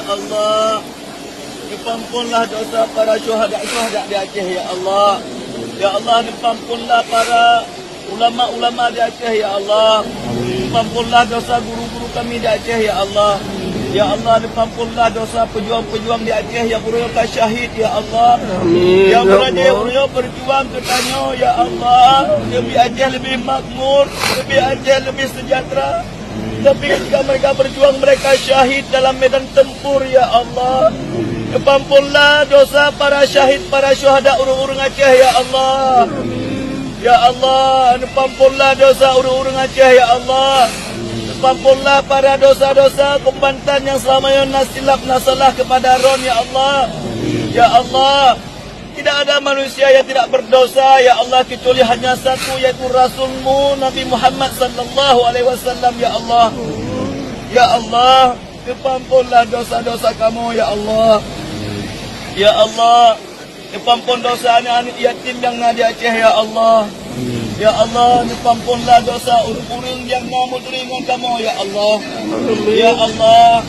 Allah. Ampunlah dosa para syuhada di Aceh, ya Allah. Ya Allah, ampunlah para ulama-ulama di Aceh, ya Allah. Ampunlah dosa guru-guru kami di Aceh, ya Allah. Ya Allah, ampunlah dosa pejuang-pejuang di Aceh yang mereka syahid, ya Allah. Amin. Yang mereka berjuang ke Tanyo, ya Allah. Lebih Aceh lebih makmur, lebih Aceh lebih sejahtera. Tapi ketika mereka berjuang, mereka syahid dalam medan tempur, ya Allah. Ampunlah dosa para syahid, para syuhada urung-urung Aceh, ya Allah. Ya Allah, ampunlah dosa urung-urung Aceh, ya Allah. Ampunlah para dosa-dosa Kombatan yang selama ini nasilap nasalah kepada Ron, ya Allah. Ya Allah, tidak ada manusia yang tidak berdosa, ya Allah, kecuali hanya satu, yaitu Rasulmu Nabi Muhammad sallallahu alaihi wasallam, ya Allah. Ya Allah, ampunlah dosa-dosa kamu, ya Allah. Ya Allah, ampun dosa anak-anak yatim yang ada di Aceh, ya Allah. Ya Allah, ampunlah dosa urung-urung yang namu teringat kamu, ya Allah. Ya Allah,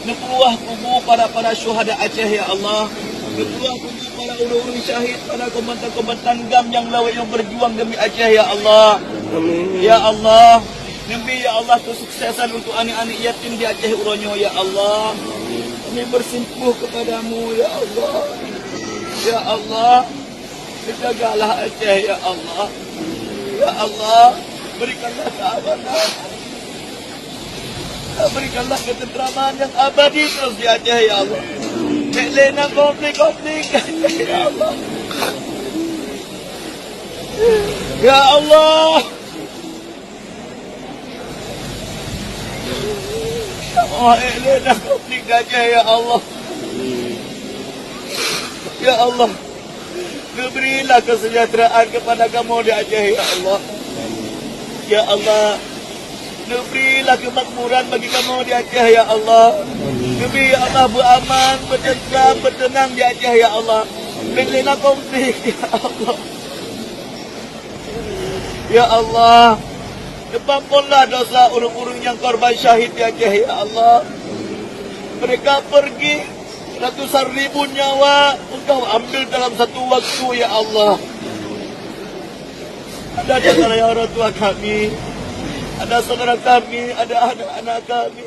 nepeluah kubu para syuhada Aceh, ya Allah. Nepeluah kubu para urung-urung syahid, para kombatan-kombatan GAM yang lawak yang berjuang demi Aceh, ya Allah. Ya Allah, Nabi, ya Allah, kesuksesan untuk anak-anak yatim di Aceh Uronyo, ya Allah. Kami bersimpuh kepadamu, ya Allah. Ya Allah, jagalah Aceh, ya Allah. Ya Allah, berikanlah keamanan, berikanlah ketentraman yang abadi terus di Aceh, ya Allah. Lena konflik-konflik, ya Allah. Ya Allah. Oh, Lena konflik di Aceh, ya Allah. Ya Allah, berilah kesejahteraan kepada kamu di Aceh, ya Allah. Ya Allah, berilah kemakmuran bagi kamu di Aceh, ya Allah. Beri, ya Allah, beraman, bertentram, bertenang di Aceh, ya Allah. Berilah konflik, ya Allah. Ya Allah, ampunlah dosa urung-urung yang korban syahid di Aceh, ya Allah. Mereka pergi ratusan ribu nyawa Engkau ambil dalam satu waktu, ya Allah. Ada di antara orang tua kami, ada saudara kami, ada anak-anak kami.